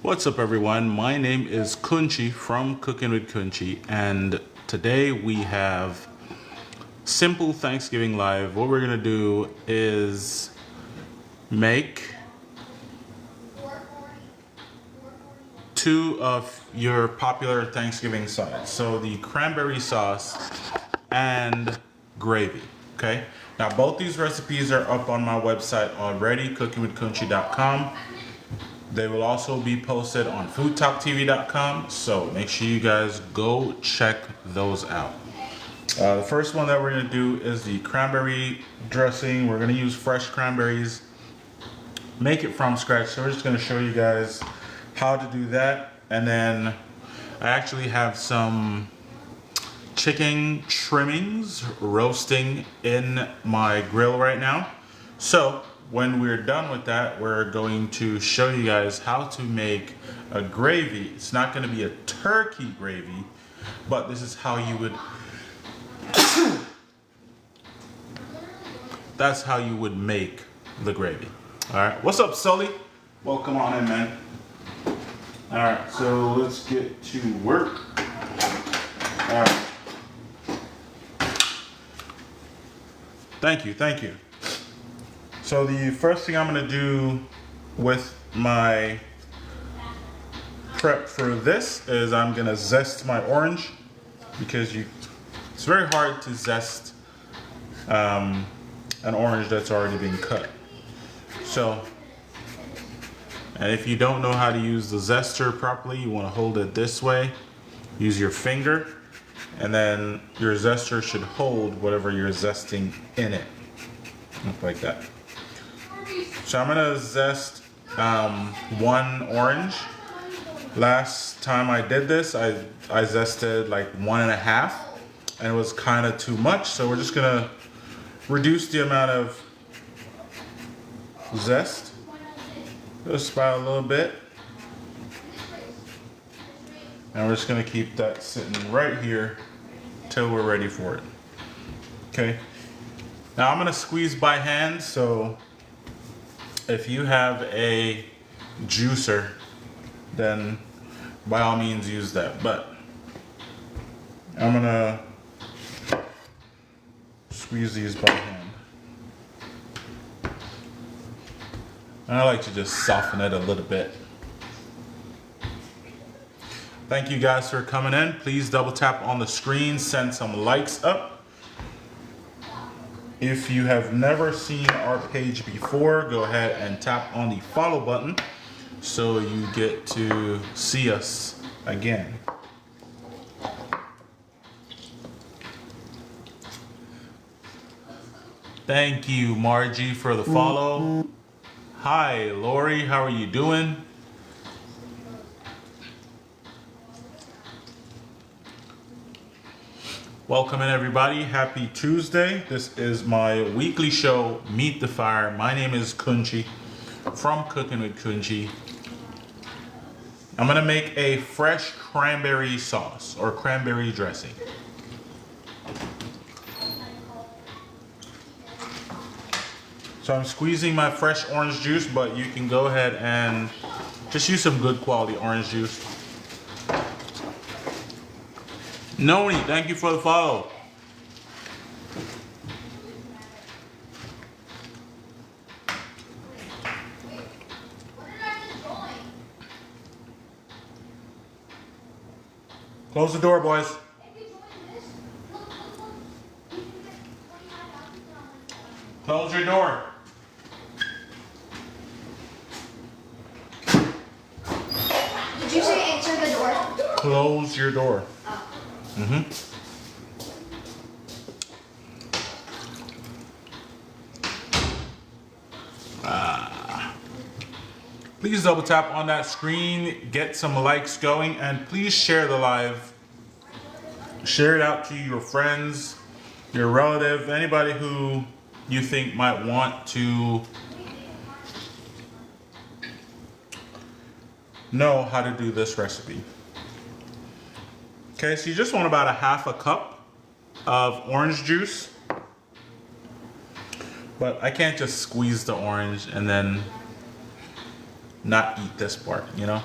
What's up everyone? My name is Kunchi from Cookinwidkunchi, and today we have simple Thanksgiving live. What we're gonna do is make two of your popular Thanksgiving sides. So the cranberry sauce and gravy, okay? Now both these recipes are up on my website already, cookinwidkunchi.com. They will also be posted on FoodTokTV.com, so make sure you guys go check those out. The first one that we're gonna do is the cranberry dressing. We're gonna use fresh cranberries, make it from scratch. So we're just gonna show you guys how to do that. And then I actually have some chicken trimmings roasting in my grill right now. So when we're done with that, we're going to show you guys how to make a gravy. It's not going to be a turkey gravy, but this is how you would that's how you would make the gravy. All right, what's up, Sully? Welcome on in, man. All right, so let's get to work. All right. Thank you. So the first thing I'm gonna do with my prep for this is I'm gonna zest my orange, because it's very hard to zest an orange that's already been cut. So, and if you don't know how to use the zester properly, you wanna hold it this way, use your finger, and then your zester should hold whatever you're zesting in it, like that. So I'm gonna zest one orange. Last time I did this, I zested like 1.5, and it was kind of too much. So we're just gonna reduce the amount of zest just by a little bit. And we're just gonna keep that sitting right here till we're ready for it. Okay. Now I'm gonna squeeze by hand, so if you have a juicer, then by all means use that. But I'm gonna squeeze these by hand. And I like to just soften it a little bit. Thank you guys for coming in. Please double tap on the screen, send some likes up. If you have never seen our page before, go ahead and tap on the follow button so you get to see us again. Thank you, Margie, for the follow. Hi, Lori, how are you doing? Welcome in everybody, happy Tuesday. This is my weekly show, Meet the Fire. My name is Kunchi from Cookinwidkunchi. I'm gonna make a fresh cranberry sauce or cranberry dressing. So I'm squeezing my fresh orange juice, but you can go ahead and just use some good quality orange juice. Noni, thank you for the follow. Close the door, boys. Close your door. Did you say answer the door? Close your door. Please double tap on that screen, get some likes going, and please share the live. Share it out to your friends, your relative, anybody who you think might want to know how to do this recipe. Okay, so you just want about 1/2 cup of orange juice. But I can't just squeeze the orange and then not eat this part, you know?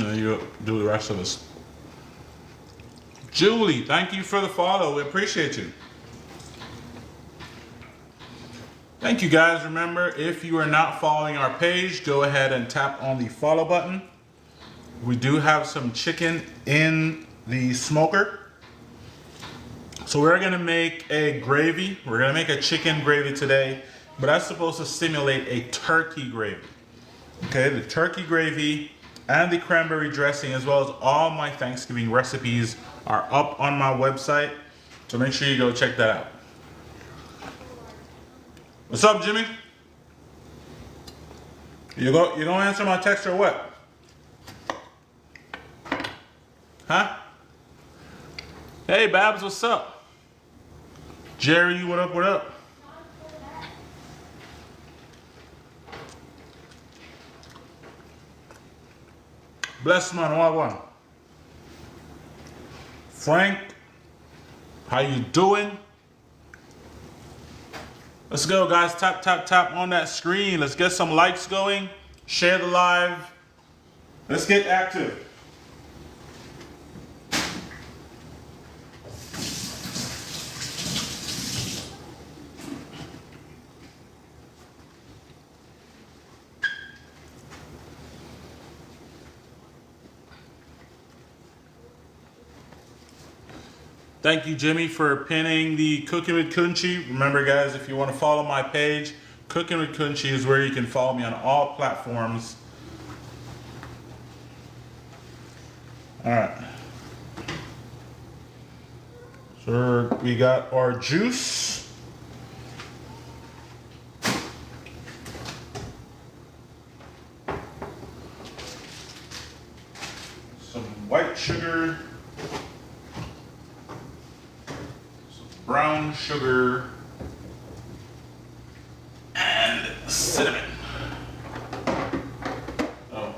gonna do the rest of this. Julie, thank you for the follow. We appreciate you. Thank you guys. Remember, if you are not following our page, go ahead and tap on the follow button. We do have some chicken in the smoker. So we're gonna make a gravy. We're gonna make a chicken gravy today, but that's supposed to simulate a turkey gravy. Okay, the turkey gravy and the cranberry dressing, as well as all my Thanksgiving recipes, are up on my website. So make sure you go check that out. What's up, Jimmy? You gonna answer my text or what? Huh? Hey, Babs, what's up? Jerry, what up, what up? Bless man, what? Frank, how you doing? Let's go, guys. Tap, tap, tap on that screen. Let's get some likes going. Share the live. Let's get active. Thank you, Jimmy, for pinning the Cooking with Kunchi. Remember, guys, if you want to follow my page, Cooking with Kunchi is where you can follow me on all platforms. All right. So we got our juice. Some white sugar. Brown sugar and cinnamon. Oh.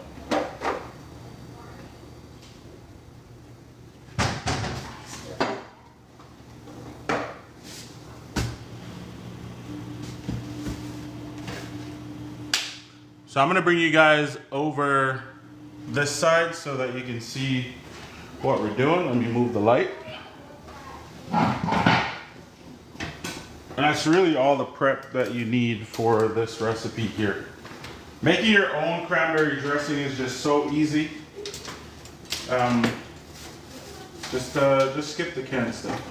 So I'm gonna bring you guys over this side so that you can see what we're doing. Let me move the light. And that's really all the prep that you need for this recipe here. Making your own cranberry dressing is just so easy. Just skip the canned stuff.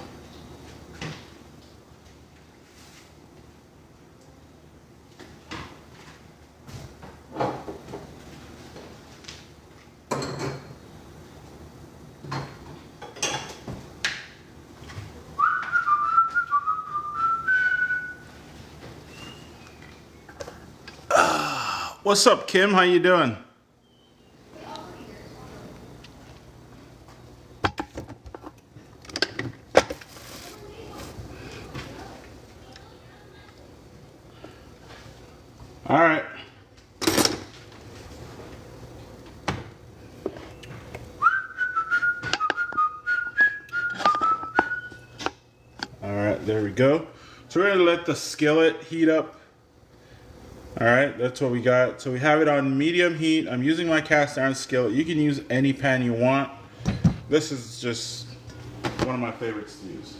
What's up, Kim? How you doing? All right. All right, there we go. So we're gonna let the skillet heat up. All right, that's what we got. So we have it on medium heat. I'm using my cast iron skillet. You can use any pan you want. This is just one of my favorites to use.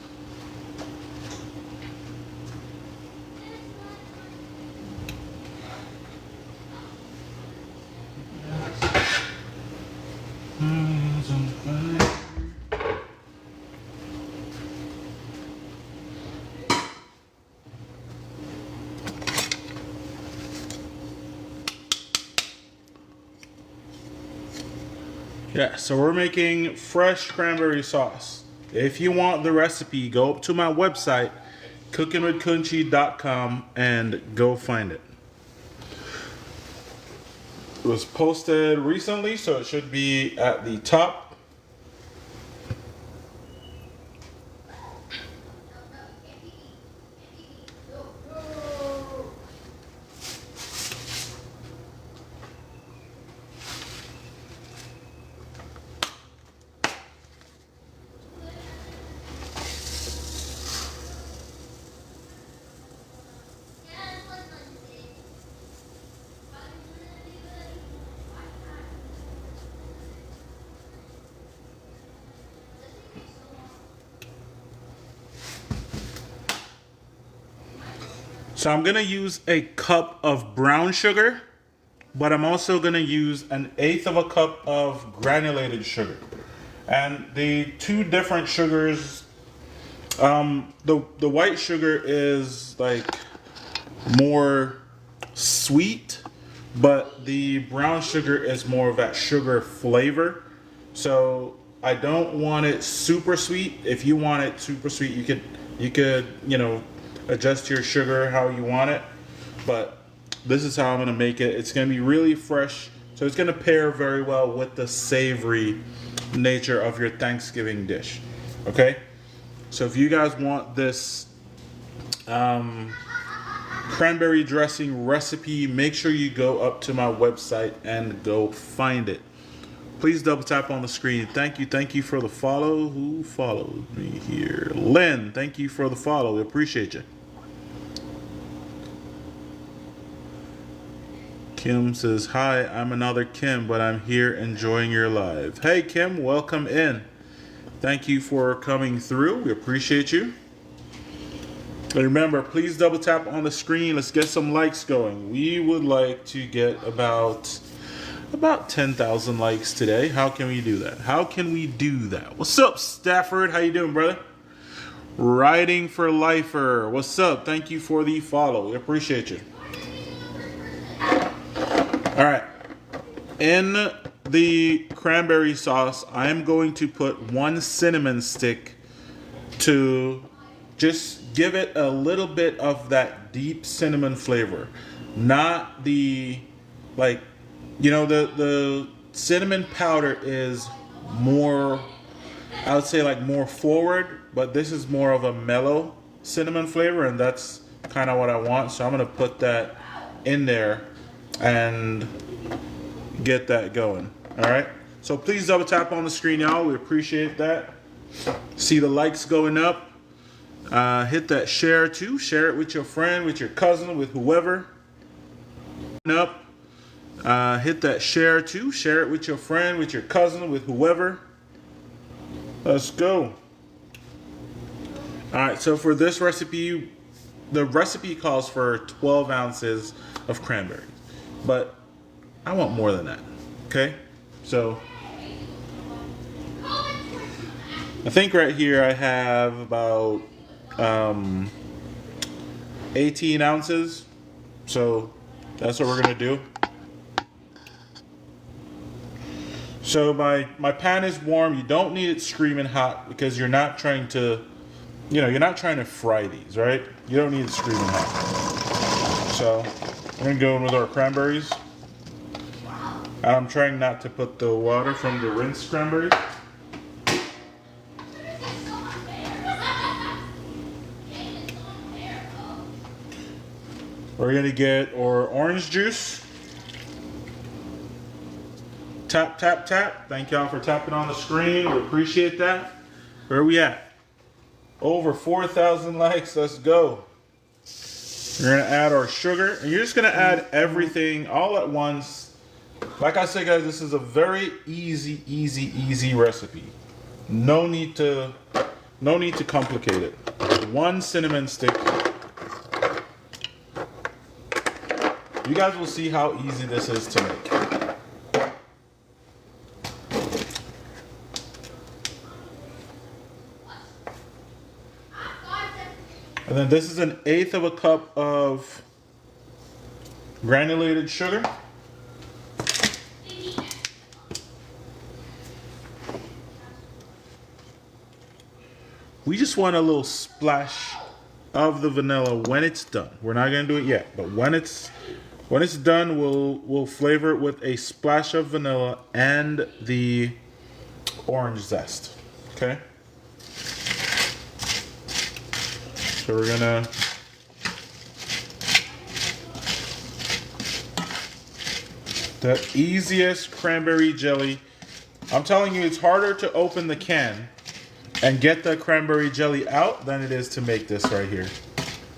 Yeah, so we're making fresh cranberry sauce. If you want the recipe, go up to my website, Cookinwidkunchi.com, and go find it. It was posted recently, so it should be at the top. So I'm gonna use a cup of brown sugar, but I'm also gonna use 1/8 of a cup of granulated sugar. And the two different sugars, the white sugar is like more sweet, but the brown sugar is more of that sugar flavor. So I don't want it super sweet. If you want it super sweet, you could, you know, adjust your sugar how you want it. But this is how I'm gonna make it. It's gonna be really fresh. So it's gonna pair very well with the savory nature of your Thanksgiving dish. Okay? So if you guys want this cranberry dressing recipe, make sure you go up to my website and go find it. Please double tap on the screen. Thank you for the follow. Who followed me here? Lynn, thank you for the follow. We appreciate you. Kim says, hi, I'm another Kim, but I'm here enjoying your live. Hey Kim, welcome in. Thank you for coming through. We appreciate you. And remember, please double tap on the screen. Let's get some likes going. We would like to get about 10,000 likes today. How can we do that? How can we do that? What's up, Stafford? How you doing, brother? Riding for Lifer. What's up? Thank you for the follow. We appreciate you. All right. In the cranberry sauce, I am going to put 1 cinnamon stick to just give it a little bit of that deep cinnamon flavor. Not the, like, you know, the cinnamon powder is more, I would say, like more forward, but this is more of a mellow cinnamon flavor, and that's kind of what I want. So I'm gonna put that in there and get that going. All right, so please double tap on the screen, y'all. We appreciate that. See the likes going up. Hit that share too. Share it with your friend, with your cousin, with whoever. Up. Hit that share too. Share it with your friend, with your cousin, with whoever. Let's go. All right, so for this recipe, the recipe calls for 12 ounces of cranberry, but I want more than that. Okay, so I think right here I have about 18 ounces. So that's what we're gonna do. So my pan is warm. You don't need it screaming hot because you're not trying to, you know, you're not trying to fry these, right? You don't need it screaming hot. So I'm gonna go in with our cranberries. And I'm trying not to put the water from the rinsed cranberries. We're gonna get our orange juice. Tap, tap, tap. Thank y'all for tapping on the screen. We appreciate that. Where are we at? Over 4,000 likes. Let's go. We're gonna add our sugar, and you're just gonna add everything all at once. Like I said, guys, this is a very easy recipe. No need to complicate it. 1 cinnamon stick. You guys will see how easy this is to make. And then this is 1/8 of a cup of granulated sugar. We just want a little splash of the vanilla when it's done. We're not gonna do it yet, but when it's done, we'll flavor it with a splash of vanilla and the orange zest. Okay. So we're gonna the easiest cranberry jelly. I'm telling you, it's harder to open the can and get the cranberry jelly out than it is to make this right here.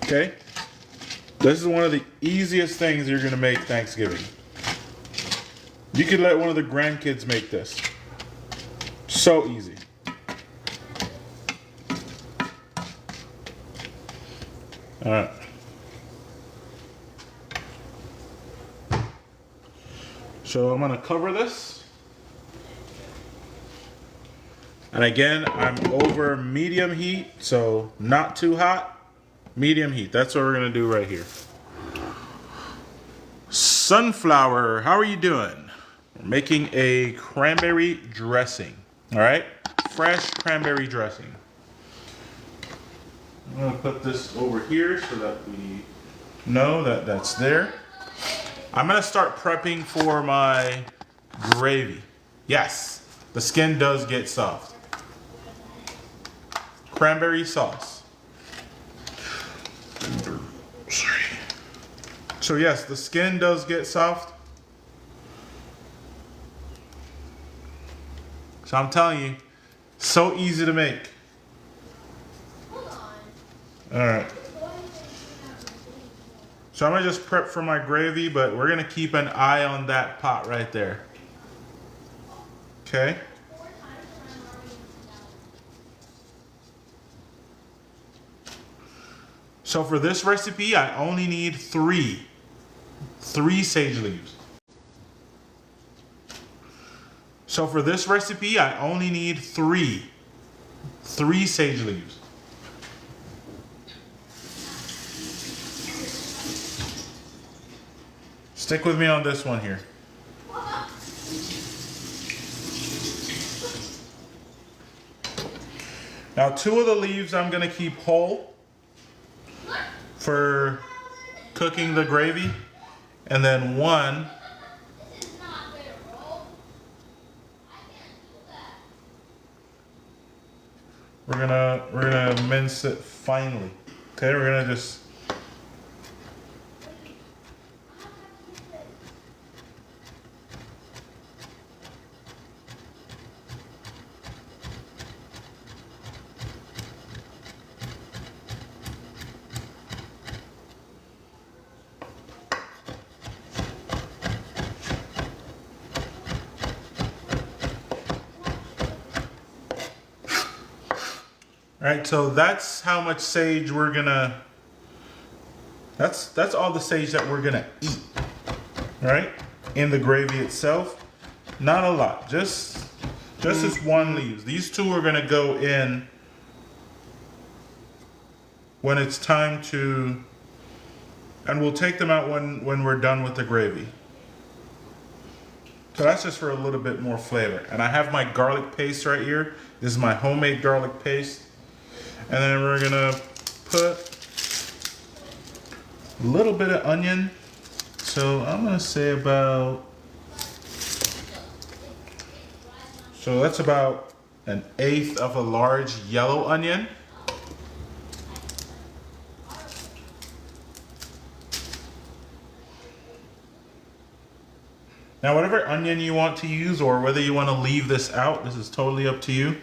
Okay? This is one of the easiest things you're gonna make Thanksgiving. You could let one of the grandkids make this. So easy. All right. So I'm gonna cover this. And again, I'm over medium heat, so not too hot, medium heat. That's what we're gonna do right here. Sunflower, how are you doing? We're making a cranberry dressing, all right? Fresh cranberry dressing. I'm gonna put this over here so that we know that that's there. I'm gonna start prepping for my gravy. Yes, the skin does get soft. Cranberry sauce. Sorry. So yes, the skin does get soft. So I'm telling you, so easy to make. All right. So I'm gonna just prep for my gravy, but we're gonna keep an eye on that pot right there. Okay. So for this recipe, I only need three sage leaves. So for this recipe, I only need three sage leaves. Stick with me on this one here. Now 2 of the leaves I'm gonna keep whole for cooking the gravy, and then 1 we're gonna mince it finely. Okay, we're gonna just all right, so that's how much sage we're gonna, that's all the sage that we're gonna eat, right? In the gravy itself. Not a lot, just this 1 leaves. These 2 are gonna go in when it's time to, and we'll take them out when we're done with the gravy. So that's just for a little bit more flavor. And I have my garlic paste right here. This is my homemade garlic paste. And then we're gonna put a little bit of onion. So I'm gonna say about, so that's about 1/8 of a large yellow onion. Now whatever onion you want to use, or whether you want to leave this out, this is totally up to you.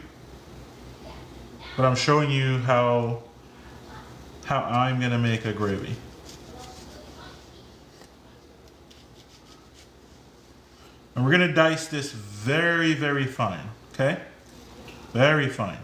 But I'm showing you how I'm gonna make a gravy. And we're gonna dice this very, very fine, okay? Very fine.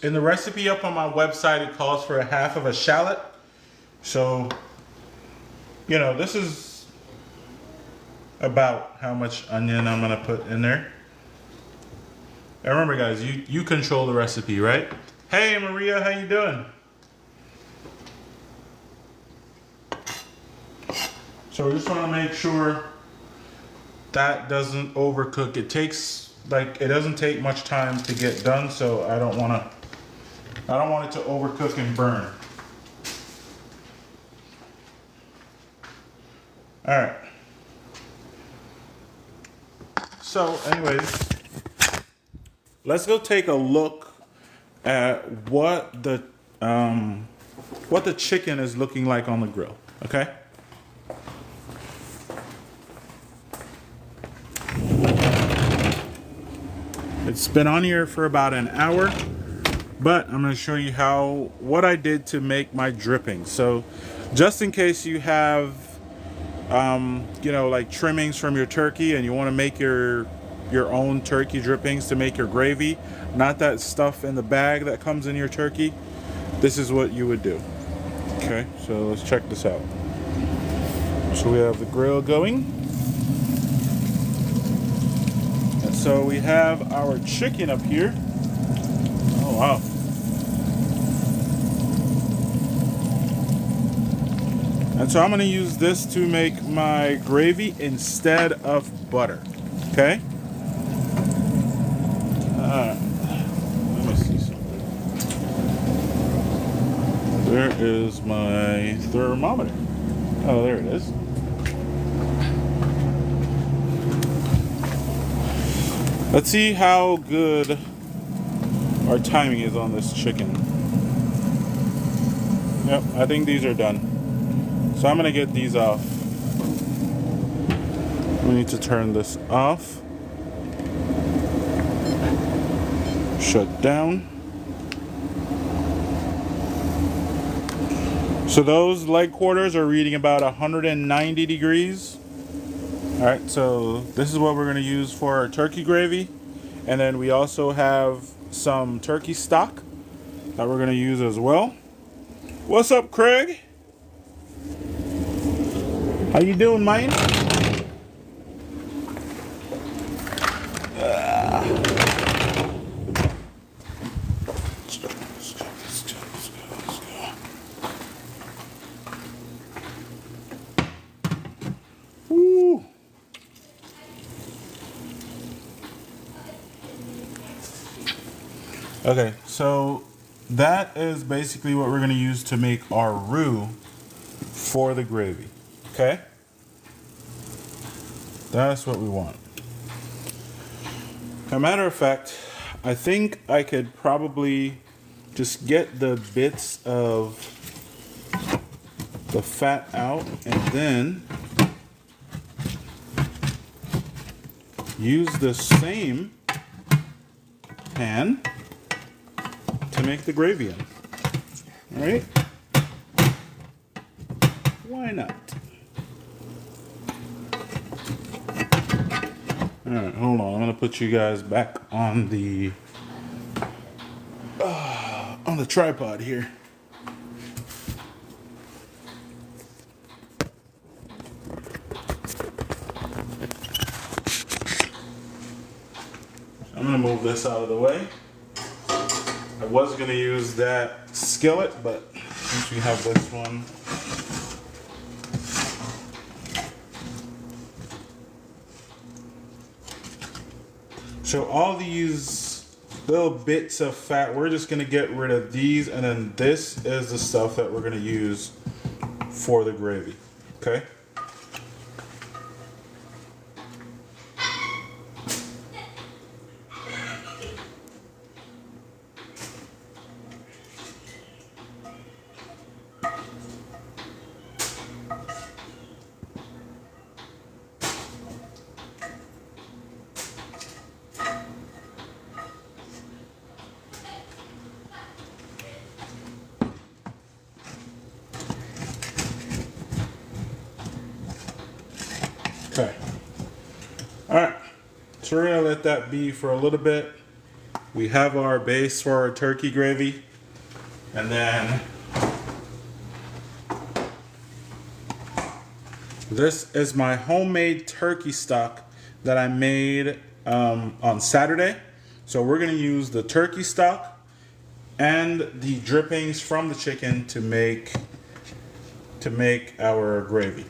In the recipe up on my website, it calls for 1/2 of a shallot. So, you know, this is about how much onion I'm gonna put in there. And remember guys, you control the recipe, right? Hey Maria, how you doing? So we just wanna make sure that doesn't overcook. It doesn't take much time to get done, so I don't want it to overcook and burn. All right. So, anyways, let's go take a look at what the chicken is looking like on the grill. Okay. It's been on here for about an hour, but I'm going to show you what I did to make my dripping. So, just in case you have, like trimmings from your turkey, and you want to make your own turkey drippings to make your gravy, not that stuff in the bag that comes in your turkey. This is what you would do. Okay, so let's check this out. So we have the grill going. So we have our chicken up here. Oh wow. And so I'm going to use this to make my gravy instead of butter. Okay? Let me see something. There is my thermometer. Oh, there it is. Let's see how good our timing is on this chicken. Yep, I think these are done. So I'm going to get these off. We need to turn this off. Shut down. So those leg quarters are reading about 190 degrees. Alright, so this is what we're going to use for our turkey gravy. And then we also have some turkey stock that we're going to use as well. What's up, Craig? How you doing, man? Woo. Okay, so that is basically what we're going to use to make our roux for the gravy. Okay? That's what we want. As a matter of fact, I think I could probably just get the bits of the fat out and then use the same pan to make the gravy in. All right? Why not? All right, hold on. I'm gonna put you guys back on the tripod here. I'm gonna move this out of the way. I was gonna use that skillet, but since we have this one, so all these little bits of fat, we're just gonna get rid of these, and then this is the stuff that we're gonna use for the gravy. Okay? Okay. Alright. So we're going to let that be for a little bit. We have our base for our turkey gravy. And then this is my homemade turkey stock that I made on Saturday. So we're going to use the turkey stock and the drippings from the chicken to make our gravy.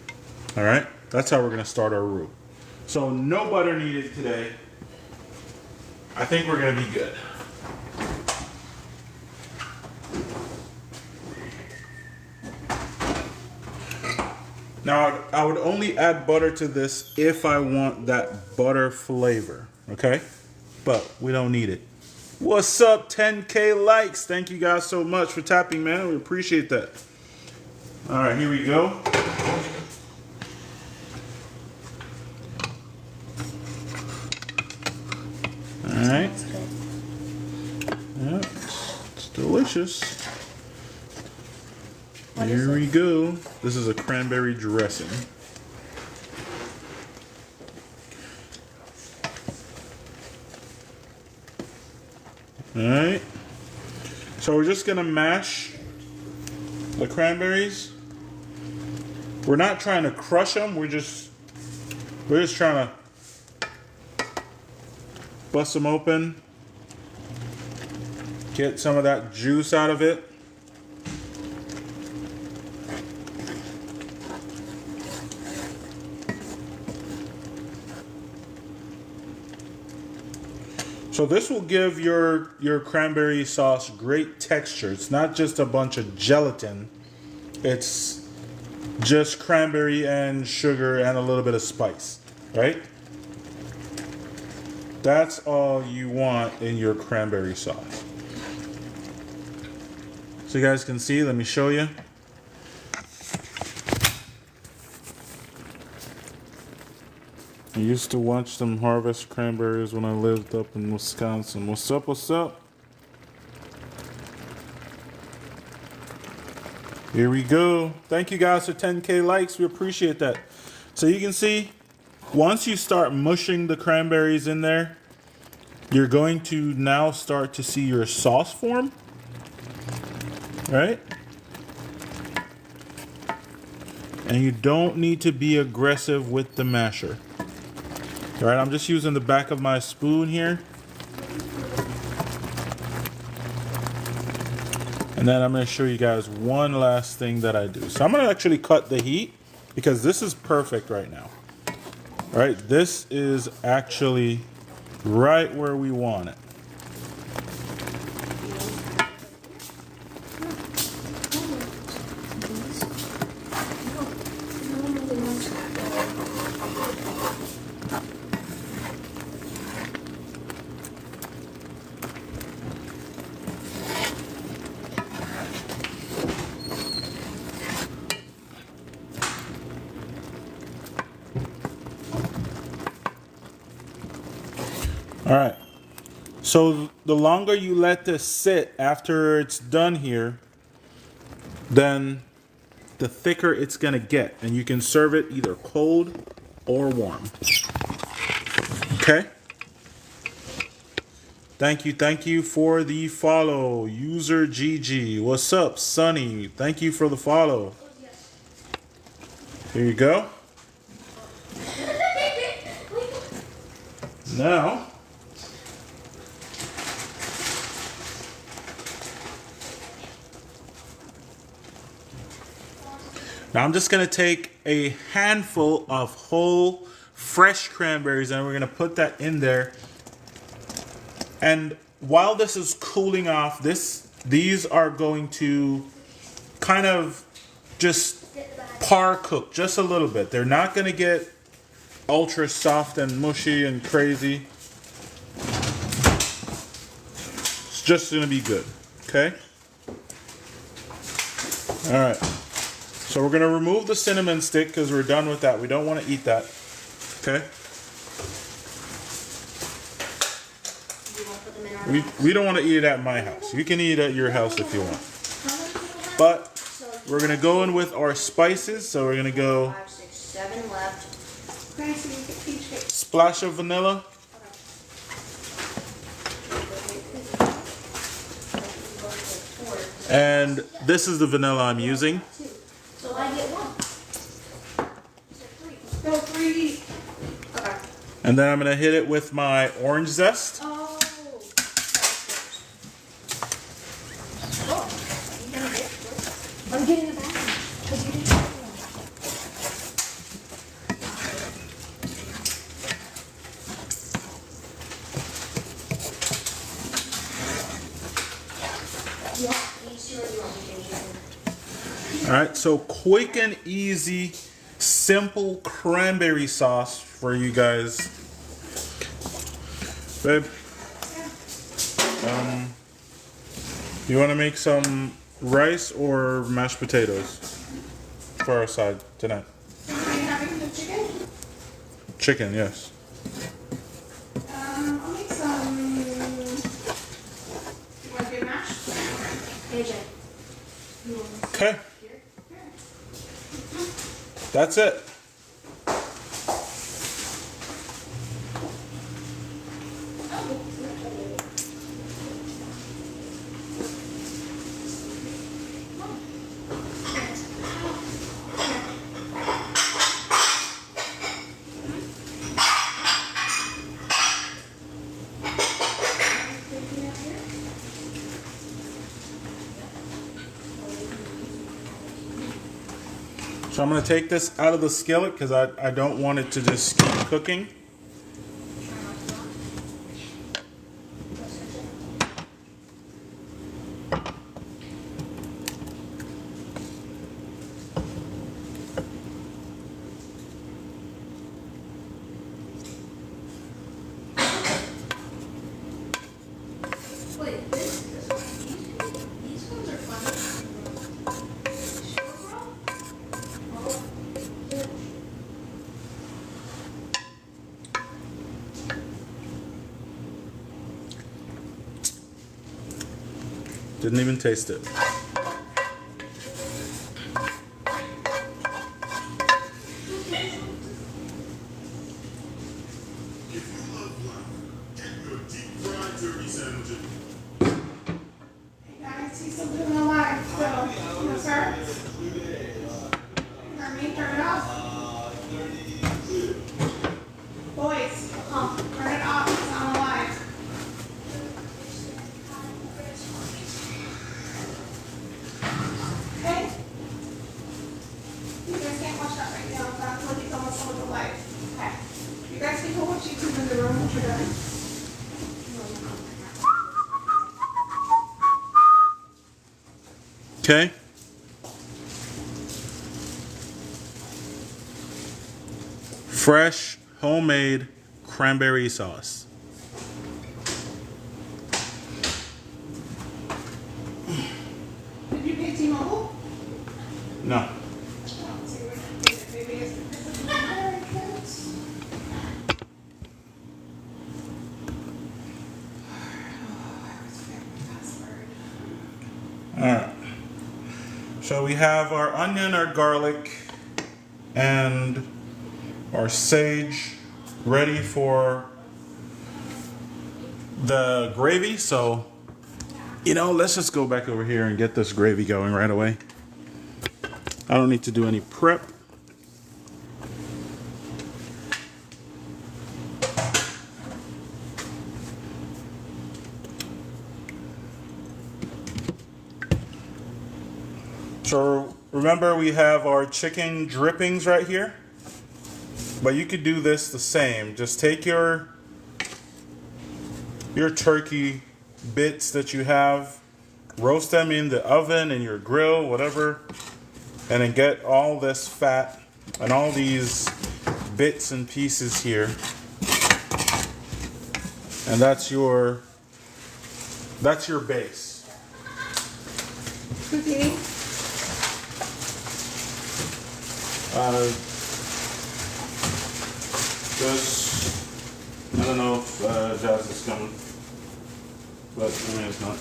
All right, that's how we're going to start our roux. So no butter needed today. I think we're going to be good. Now, I would only add butter to this if I want that butter flavor, okay? But we don't need it. What's up, 10K likes? Thank you guys so much for tapping, man. We appreciate that. All right, here we go. All right. Yeah, it's delicious. Here we go. This is a cranberry dressing. Alright. So we're just gonna mash the cranberries. We're not trying to crush them, we're just trying to bust them open. Get some of that juice out of it. So this will give your cranberry sauce great texture. It's not just a bunch of gelatin. It's just cranberry and sugar and a little bit of spice, right? That's all you want in your cranberry sauce. So you guys can see, let me show you. I used to watch them harvest cranberries when I lived up in Wisconsin. What's up, what's up? Here we go. Thank you guys for 10K likes. We appreciate that. So you can see, once you start mushing the cranberries in there, you're going to now start to see your sauce form. Right? And you don't need to be aggressive with the masher. All right, I'm just using the back of my spoon here. And then I'm going to show you guys one last thing that I do. So I'm going to actually cut the heat because this is perfect right now. All right, this is actually right where we want it. All right, so the longer you let this sit after it's done here, then the thicker it's gonna get, and you can serve it either cold or warm. Okay? Thank you for the follow. User GG. What's up, Sonny? Thank you for the follow. Here you go. Now, I'm just going to take a handful of whole fresh cranberries and we're going to put that in there. And while this is cooling off, these are going to kind of just par cook just a little bit. They're not going to get ultra soft and mushy and crazy. It's just going to be good. Okay? All right. So we're going to remove the cinnamon stick because we're done with that. We don't want to eat that. Okay? We don't want to eat it at my house. You can eat it at your house if you want. But we're going to go in with our spices. So we're going to go 5, 6, 7 left. Splash of vanilla. And this is the vanilla I'm using. So I get 1. No, 3. Okay. And then I'm going to hit it with my orange zest. Oh. I'm getting it back. Because you didn't get one. All right, so quick and easy simple cranberry sauce for you guys. Babe, you want to make some rice or mashed potatoes for our side tonight? Are you having the chicken? Chicken, yes. I'll make some. You want to do mashed? AJ. Okay. That's it. So I'm going to take this out of the skillet because I don't want it to just keep cooking. Wait, these ones are fun. Didn't even taste it. Hey guys, he's still doing a live, so, no sir. Turn it off. Boys, turn it off, it's on live. Okay? You guys can't watch that right now, that's like it's almost over the live. Okay. You guys can go watch YouTube in the room, what you're doing. Okay. Fresh, homemade cranberry sauce. Did you pay T-Mobile? No. Maybe it's because of the Americans. Alright. So we have our onion, our garlic, and our sage ready for the gravy. So, let's just go back over here and get this gravy going right away. I don't need to do any prep. So remember, we have our chicken drippings right here, but you could do this the same. Just take your turkey bits that you have, roast them in the oven, in your grill, whatever, and then get all this fat and all these bits and pieces here, and that's your base. Cookie. Just, I don't know if Jazz is coming, but I mean, it's not.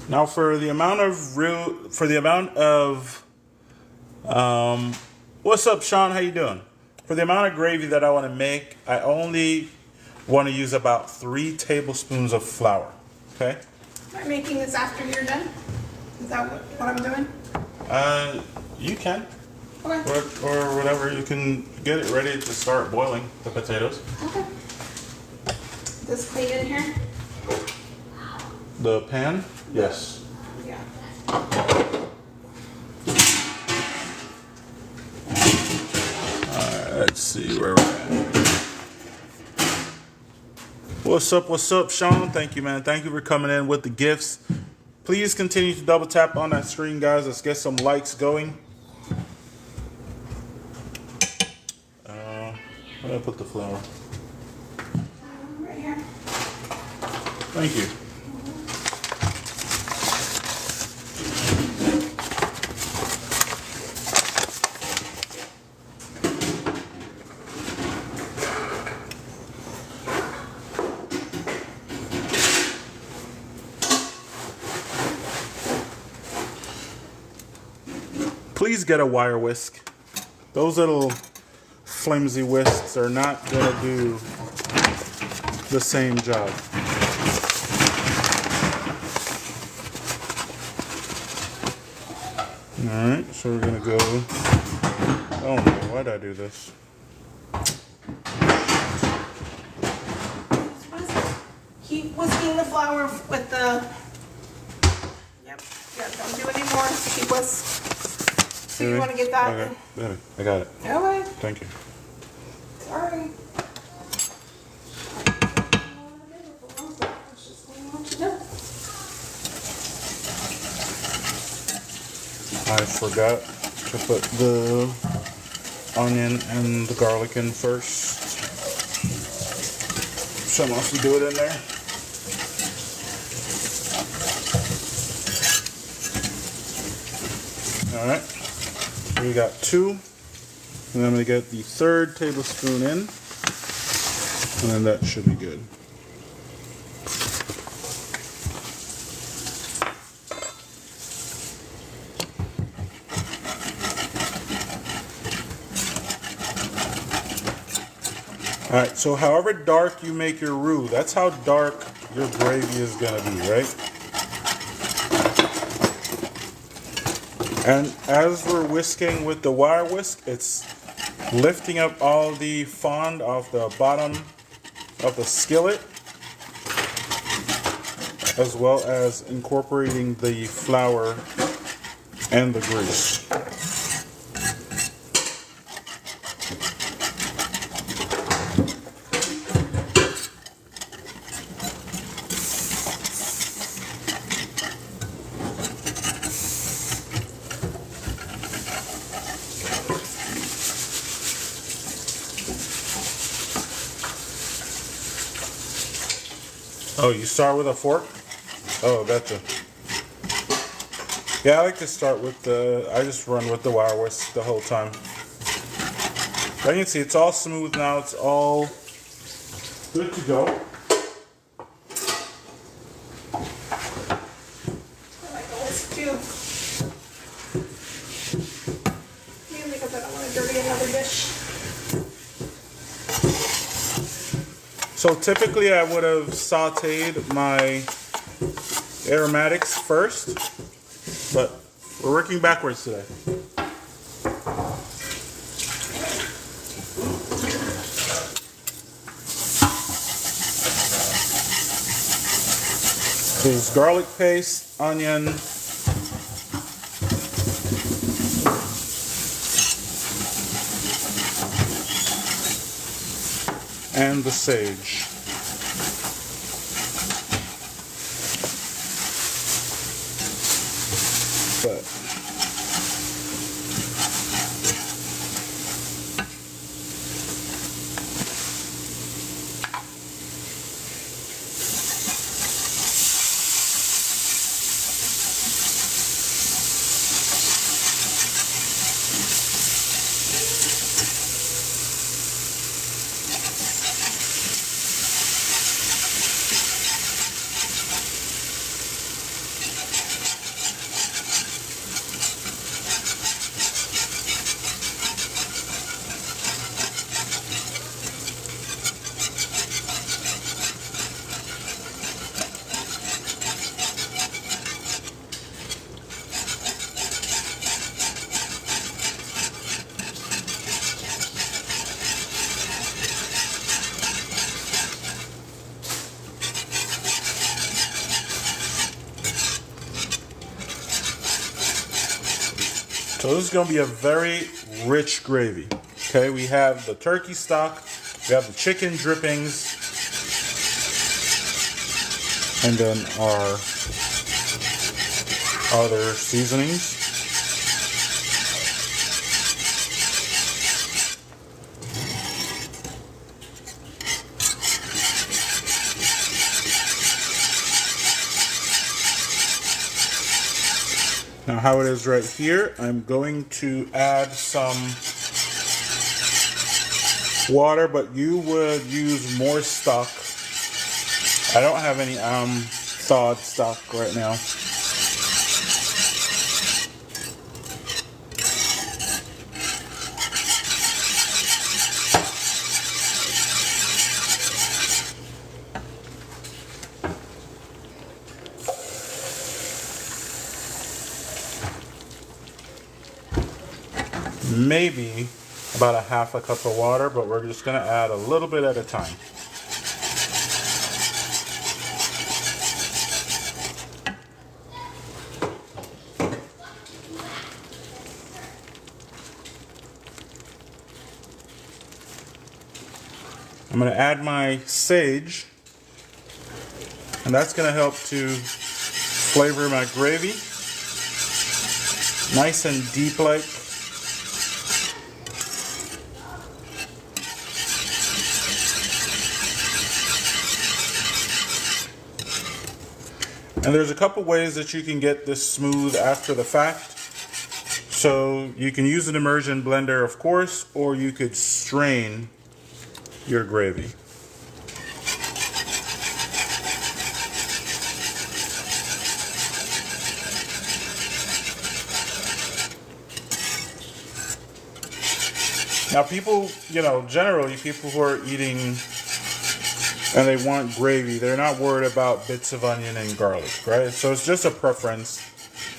Now for the amount of what's up, Sean? How you doing? For the amount of gravy that I want to make, I only want to use about 3 tablespoons of flour. Okay? Am I making this after you're done? Is that what I'm doing? You can, Okay. or whatever. You can get it ready to start boiling the potatoes. Okay. This clean in here? The pan, yes. Yeah. Let's Let's see where we're at. What's up, Sean? Thank you, man. Thank you for coming in with the gifts. Please continue to double tap on that screen, guys. Let's get some likes going. Where did I put the flour? Right here. Thank you. Please get a wire whisk. Those little flimsy whisks are not gonna do the same job. Alright, so we're gonna go. Oh no, why'd I do this? Keep whisking the flour with the. Yep. Yeah, don't do any more. Keep whisk. So you want to get that? Okay, there, I got it. Okay. Thank you. Sorry. I forgot to put the onion and the garlic in first. Someone else will do it in there. Alright, we got 2, and I'm going to get the 3rd tablespoon in, and then that should be good. Alright, so however dark you make your roux, that's how dark your gravy is going to be, right? And as we're whisking with the wire whisk, it's lifting up all the fond off the bottom of the skillet, as well as incorporating the flour and the grease. Oh, you start with a fork? Oh, gotcha. Yeah, I like to start with I just run with the wire whisk the whole time. As you can see, it's all smooth now. It's all good to go. I like the whisk too. Mainly because I don't want to dirty another dish. So typically I would have sauteed my aromatics first, but we're working backwards today. There's garlic paste, onion, and the sage. But so this is going to be a very rich gravy. Okay, we have the turkey stock, we have the chicken drippings, and then our other seasonings. Now how it is right here, I'm going to add some water, but you would use more stock. I don't have any thawed stock right now. Maybe about a half a cup of water, but we're just going to add a little bit at a time. I'm going to add my sage, and that's going to help to flavor my gravy nice and deep like. And there's a couple ways that you can get this smooth after the fact. So you can use an immersion blender, of course, or you could strain your gravy. Now people, generally people who are eating and they want gravy, they're not worried about bits of onion and garlic, right? So it's just a preference.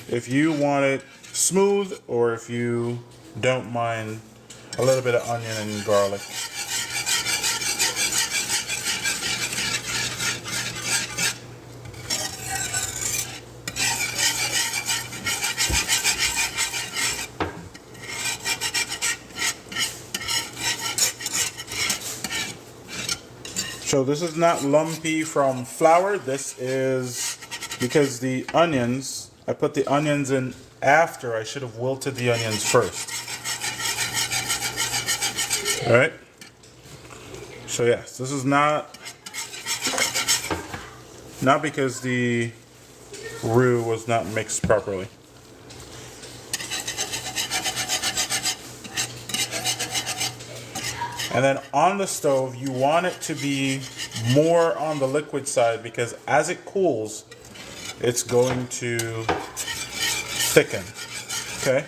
If you want it smooth, or if you don't mind a little bit of onion and garlic. So this is not lumpy from flour. This is because the onions, I put the onions in after. I should have wilted the onions first. All right. So yes, this is not because the roux was not mixed properly. And then on the stove, you want it to be more on the liquid side, because as it cools, it's going to thicken. Okay?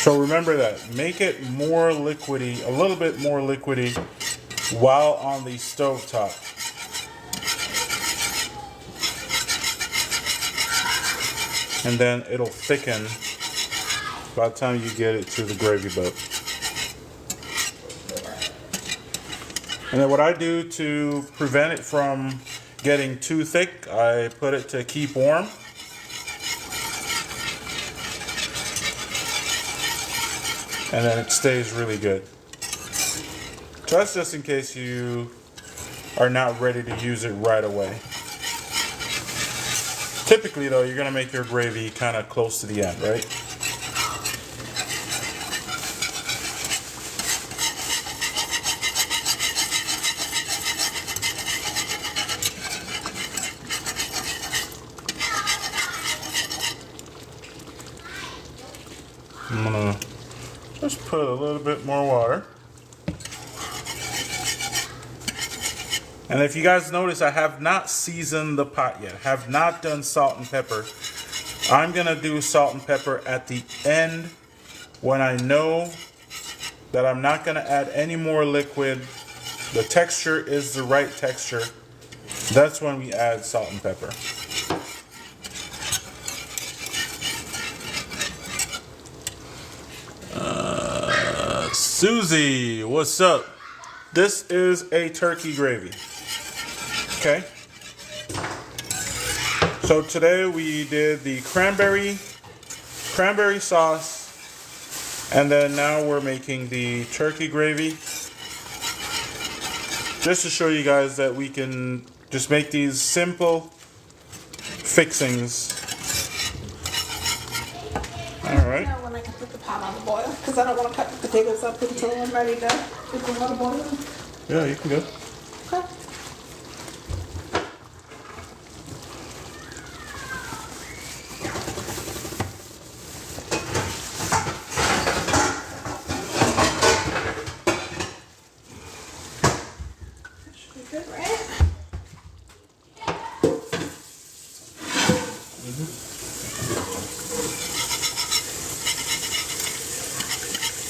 So remember that. Make it more liquidy, a little bit more liquidy while on the stove top. And then it'll thicken by the time you get it to the gravy boat. And then what I do to prevent it from getting too thick, I put it to keep warm. And then it stays really good. So that's just in case you are not ready to use it right away. Typically though, you're gonna make your gravy kind of close to the end, right? I'm gonna just put a little bit more water. And if you guys notice, I have not seasoned the pot yet. Have not done salt and pepper. I'm gonna do salt and pepper at the end when I know that I'm not gonna add any more liquid. The texture is the right texture. That's when we add salt and pepper. Susie, what's up? This is a turkey gravy. Okay. So today we did the cranberry cranberry sauce, and then now we're making the turkey gravy. Just to show you guys that we can just make these simple fixings. Alright. Now when I can put the pot on the boil, because I don't want to cut the potatoes up until I'm ready to put the water boiling. Yeah, you can go. Okay. Should be good, right?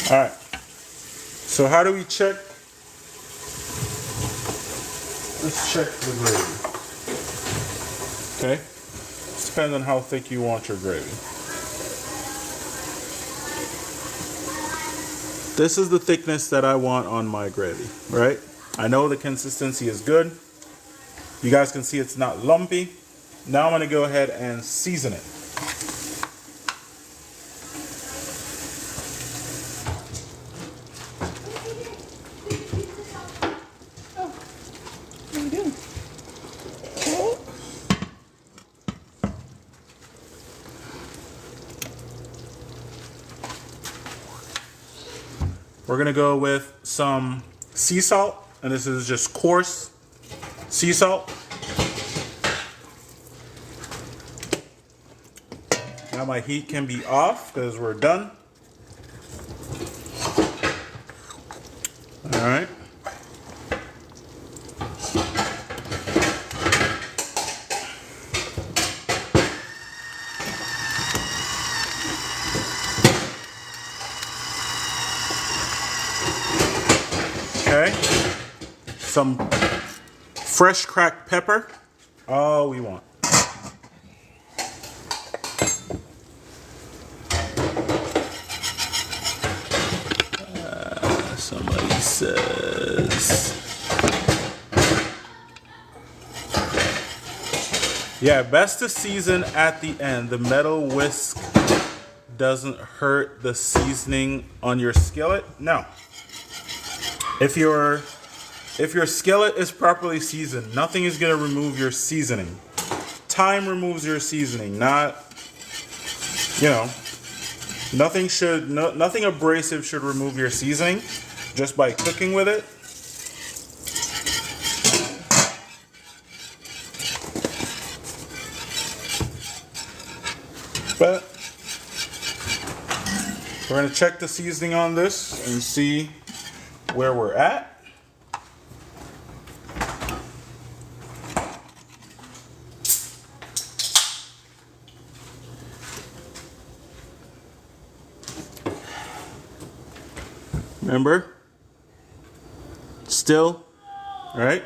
Alright. So how do we check? Let's check the gravy. Okay? It depends on how thick you want your gravy. This is the thickness that I want on my gravy, right? I know the consistency is good. You guys can see it's not lumpy. Now I'm going to go ahead and season it. What are you doing? Okay. We're going to go with some sea salt, and this is just coarse sea salt. Now my heat can be off because we're done. All right. Okay. Some fresh cracked pepper. All we want. Somebody says. Yeah, best to season at the end. The metal whisk doesn't hurt the seasoning on your skillet. No. If your skillet is properly seasoned, nothing is going to remove your seasoning. Time removes your seasoning, not, you know, nothing abrasive should remove your seasoning just by cooking with it. But we're going to check the seasoning on this and see where we're at. Remember? Still, all right?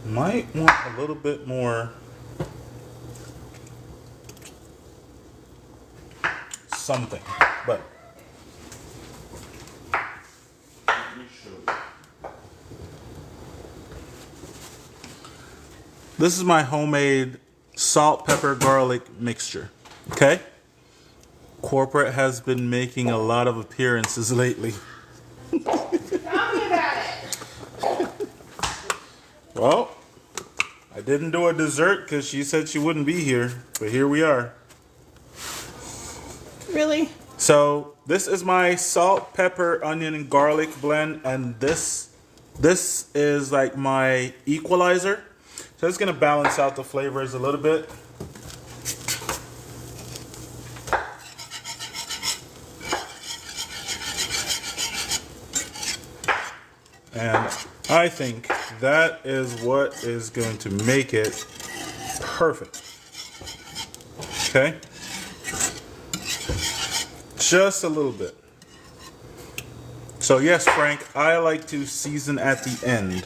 Might want a little bit more something, but let me show you. This is my homemade salt, pepper, garlic mixture. Okay? Corporate has been making a lot of appearances lately. Tell me about it. Well, I didn't do a dessert because she said she wouldn't be here, but here we are. Really? So this is my salt, pepper, onion, and garlic blend, and this is like my equalizer. So it's gonna balance out the flavors a little bit. And I think that is what is going to make it perfect. Okay? Just a little bit. So yes, Frank, I like to season at the end.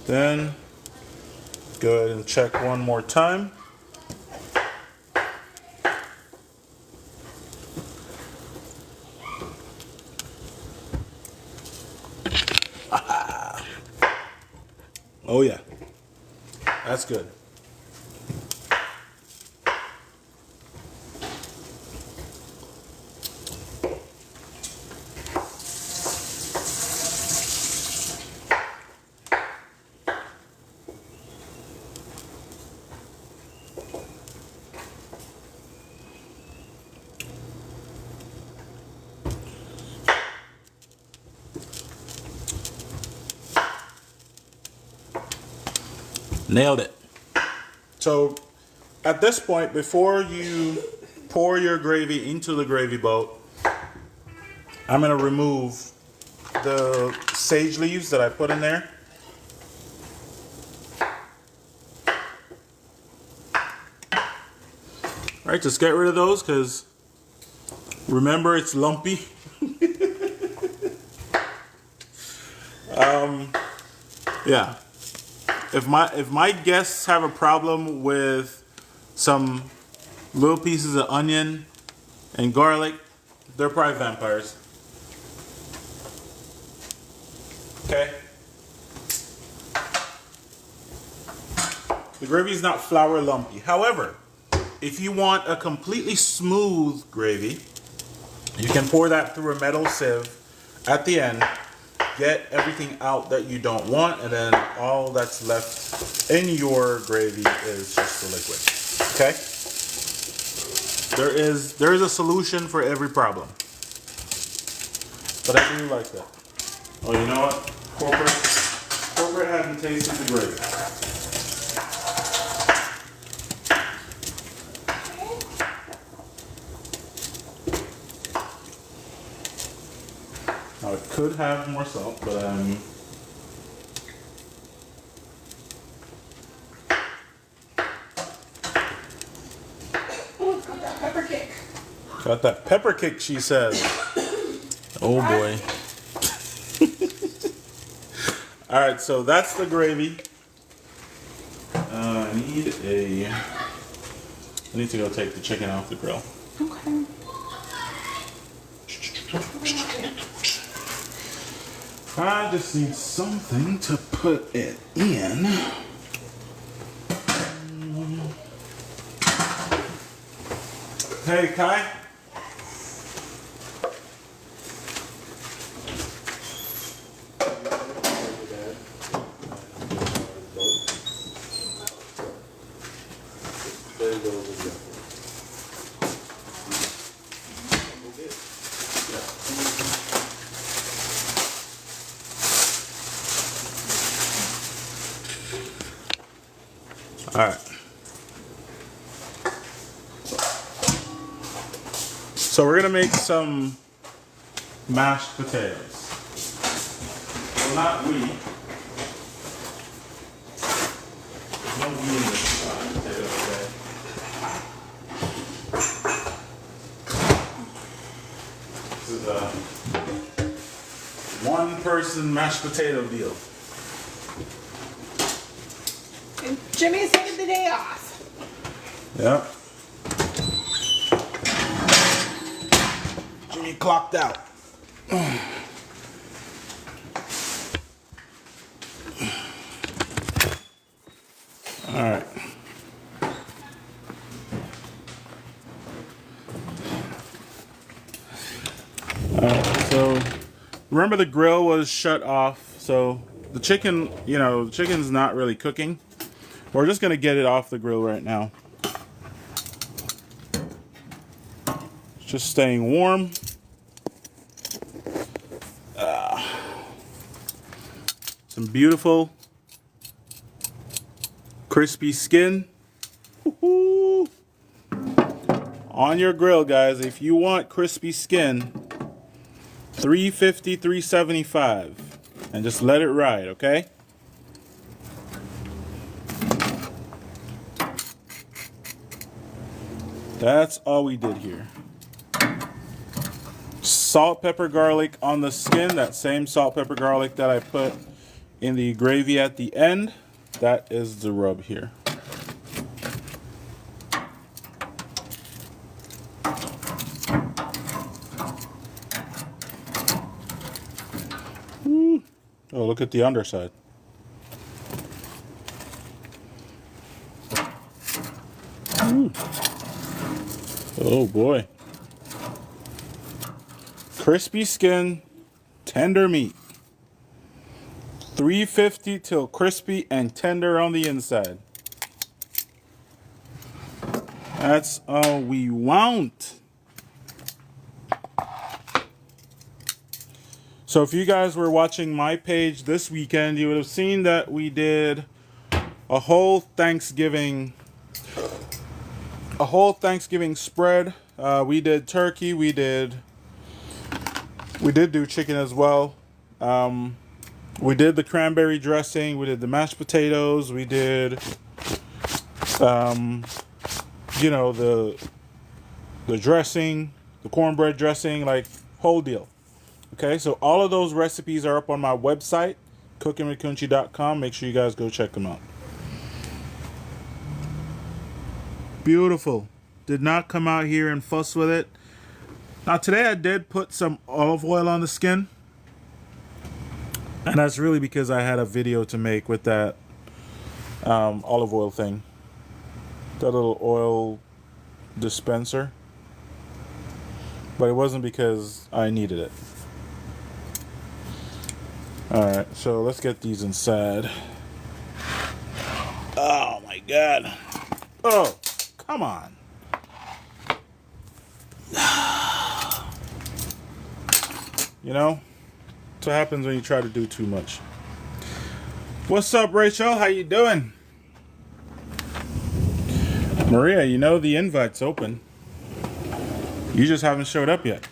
Then go ahead and check one more time. Oh yeah, that's good. Nailed it. So at this point, before you pour your gravy into the gravy boat, I'm going to remove the sage leaves that I put in there. All right, just get rid of those because remember it's lumpy. Yeah. If my guests have a problem with some little pieces of onion and garlic, they're probably vampires. Okay? The gravy is not flour lumpy. However, if you want a completely smooth gravy, you can pour that through a metal sieve at the end. Get everything out that you don't want, and then all that's left in your gravy is just the liquid. Okay? There is a solution for every problem. But I do like that. Oh, you know what? Corporate hasn't tasted the gravy. Now it could have more salt, but Oh, it's got that pepper kick. got that pepper kick, she says. Oh boy. All right, so that's the gravy. I need to go take the chicken off the grill. Okay. I just need something to put it in. Hey, Kai. All right. So we're gonna make some mashed potatoes. Well, not we. There's no we in this mashed potato today. This is a one-person mashed potato deal. And Jimmy's taking the day off. Yeah. Jimmy clocked out. All right. So remember the grill was shut off, so the chicken, the chicken's not really cooking. We're just gonna get it off the grill right now. It's just staying warm. Some beautiful crispy skin. Woo-hoo. On your grill, guys, if you want crispy skin, $350, $375, and just let it ride, okay? That's all we did here. Salt, pepper, garlic on the skin. That same salt, pepper, garlic that I put in the gravy at the end. That is the rub here. Woo. Oh, look at the underside. Ooh. Oh boy. Crispy skin, tender meat. 350 till crispy and tender on the inside. That's all we want. So if you guys were watching my page this weekend, you would have seen that we did a whole Thanksgiving spread. We did turkey, we did do chicken as well. We did the cranberry dressing, we did the mashed potatoes, we did you know, the dressing, the cornbread dressing, like whole deal. Okay, so all of those recipes are up on my website, Cookinwidkunchi.com. Make sure you guys go check them out. Beautiful. Did not come out here and fuss with it. Now today I did put some olive oil on the skin. And that's really because I had a video to make with that olive oil thing. That little oil dispenser. But it wasn't because I needed it. Alright, so let's get these inside. Oh my god. Oh, come on. You know, that's what happens when you try to do too much. What's up, Rachel? How you doing? Maria, you know the invite's open. You just haven't showed up yet.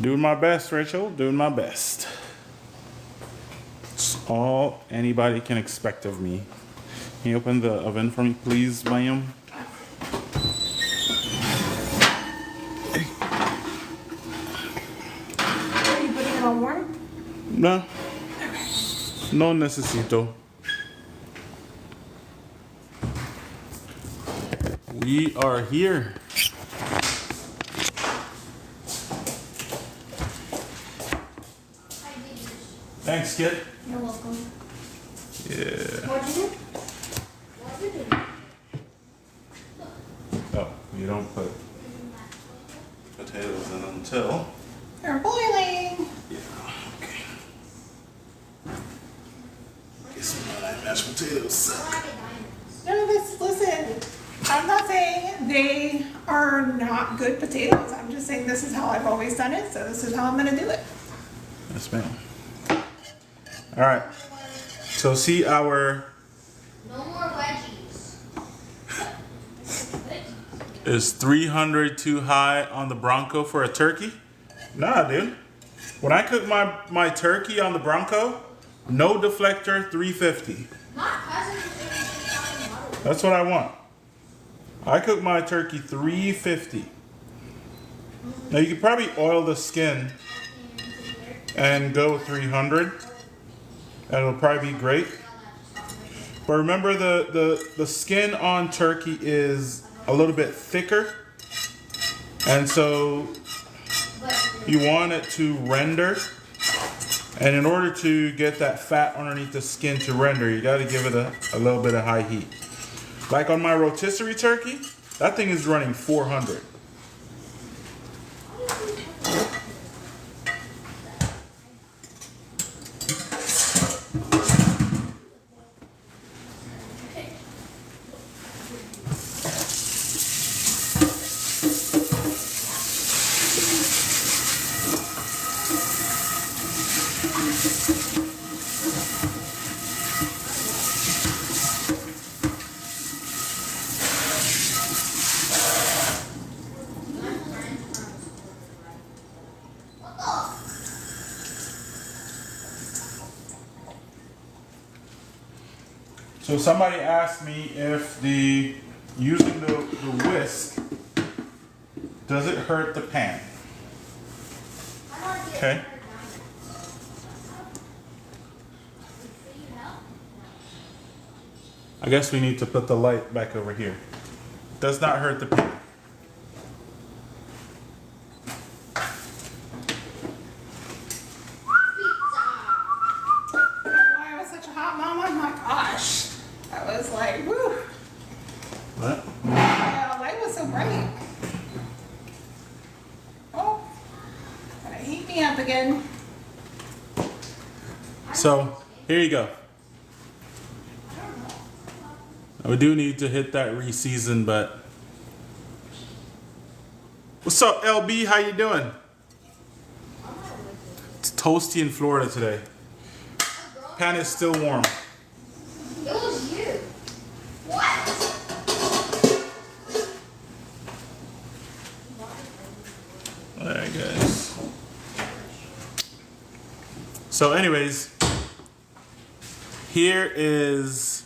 Doing my best, Rachel. Doing my best. It's all anybody can expect of me. Can you open the oven for me, please, ma'am? Are you putting it on warm? No. No necesito. We are here. Thanks, kid. You're welcome. Yeah. What'd you do? What'd you do? Oh, you don't put potatoes in until. They're boiling. Yeah. Okay. Get some mashed potatoes. No, listen. I'm not saying they are not good potatoes. I'm just saying this is how I've always done it, so this is how I'm gonna do it. Yes, ma'am. All right. So see our. No more wedgies. Is 300 too high on the Bronco for a turkey? Nah, dude. When I cook my turkey on the Bronco, no deflector, 350. That's what I want. I cook my turkey 350. Now you could probably oil the skin and go 300. And it'll probably be great. But remember the skin on turkey is a little bit thicker. And so you want it to render. And in order to get that fat underneath the skin to render, you got to give it a little bit of high heat. Like on my rotisserie turkey, that thing is running 400. So somebody asked me if using the whisk, does it hurt the pan? Okay. I guess we need to put the light back over here. does not hurt the pan. Why I was such a hot mama? My gosh. I was like, woo. What? Yeah, the light was so bright. Oh, gonna heat me up again. So here you go. We do need to hit that re-season, but what's up, LB? How you doing? It's toasty in Florida today. Pan is still warm. It was you. What? Alright, guys. So anyways, here is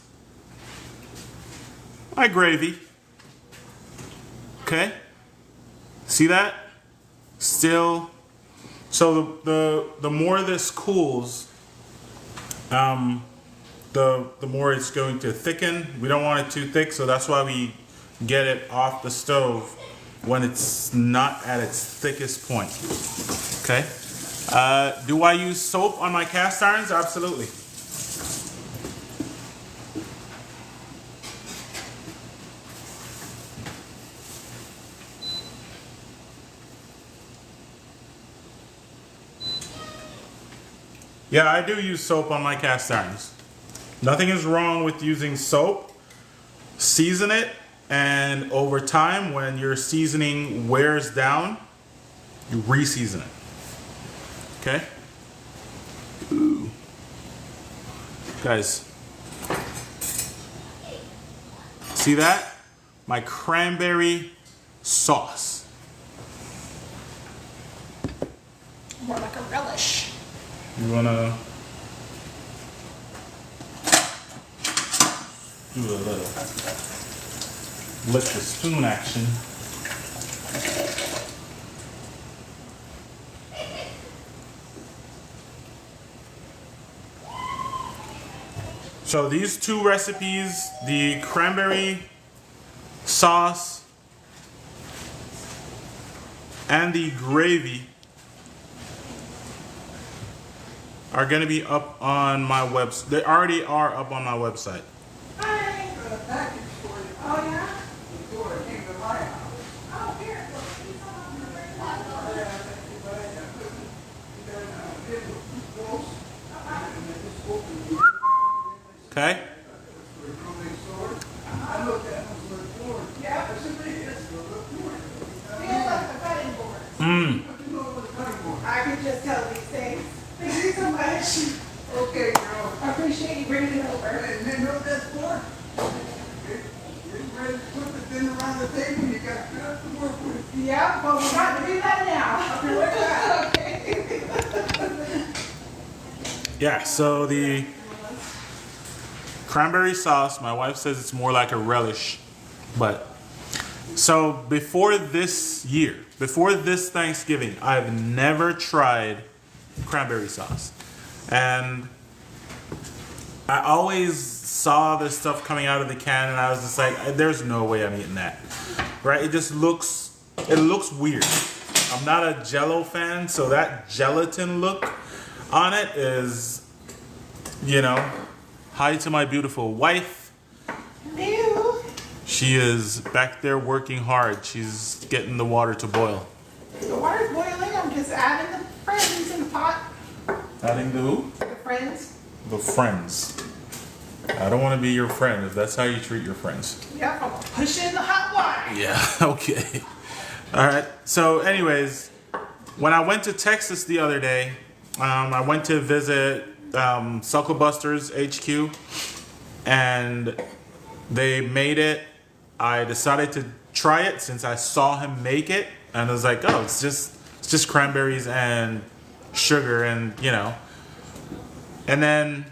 my gravy. Okay? See that? Still. So the more this cools, the more it's going to thicken. We don't want it too thick, so that's why we get it off the stove when it's not at its thickest point. Okay? Do I use soap on my cast irons? Absolutely. Yeah, I do use soap on my cast irons. Nothing is wrong with using soap. Season it, and over time, when your seasoning wears down, you re-season it. Okay? Ooh. Guys, see that? My cranberry sauce. More like a relish. You wanna do a little lick the spoon action. So these two recipes, the cranberry sauce and the gravy, are going to be up on my website. They already are up on my website. Hi. Oh, yeah? Oh, here. Okay? I could just tell these things. Thank you so much. Okay, girl. I appreciate you bringing it over. And then know what that's for? Get ready to put the dinner around the table. You got stuff to work with. Yeah, but we're not to do that now. I'll be right back. Okay. Yeah, so the cranberry sauce, my wife says it's more like a relish. But, so before this year, before this Thanksgiving, I've never tried cranberry sauce. And I always saw this stuff coming out of the can and I was just like, there's no way I'm eating that. Right? It just looks, it looks weird. I'm not a Jell-O fan, so that gelatin look on it is, you know, hi to my beautiful wife. Ew. She is back there working hard. She's getting the water to boil. The water's boiling. I'm just adding the friends in the pot. Adding the who? The friends. The friends. I don't want to be your friend if that's how you treat your friends. Yep, I'm gonna push in the hot water. Yeah, okay. All right. So anyways, when I went to Texas the other day, I went to visit Suckle Buster's HQ, and they made it. I decided to try it since I saw him make it, and I was like, oh, it's just cranberries and sugar, and you know. And then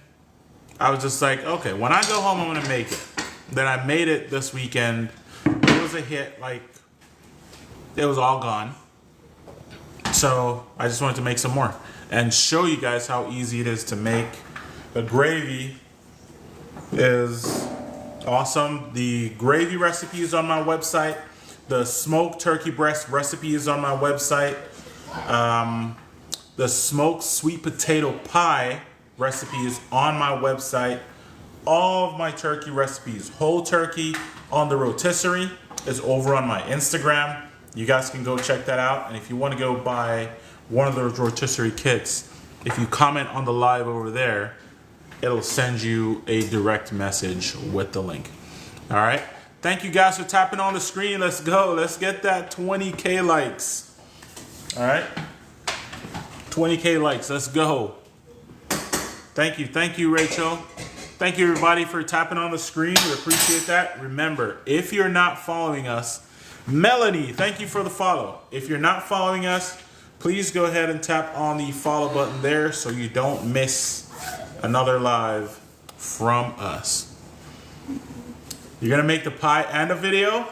I was just like, okay, when I go home, I'm gonna make it. Then I made it this weekend. It was a hit. Like, it was all gone. So I just wanted to make some more and show you guys how easy it is to make. The gravy is Awesome. The gravy recipe is on my website. The smoked turkey breast recipe is on my website. The smoked sweet potato pie recipe is on my website. All of my turkey recipes, whole turkey on the rotisserie, is over on my Instagram. You guys can go check that out. And if you want to go buy one of those rotisserie kits, if you comment on the live over there, it'll send you a direct message with the link. All right. Thank you guys for tapping on the screen. Let's go. Let's get that 20K likes. All right. 20K likes. Let's go. Thank you. Thank you, Rachel. Thank you, everybody, for tapping on the screen. We appreciate that. Remember, if you're not following us, Melanie, thank you for the follow. If you're not following us, please go ahead and tap on the follow button there so you don't miss another live from us. You're gonna make the pie and a video?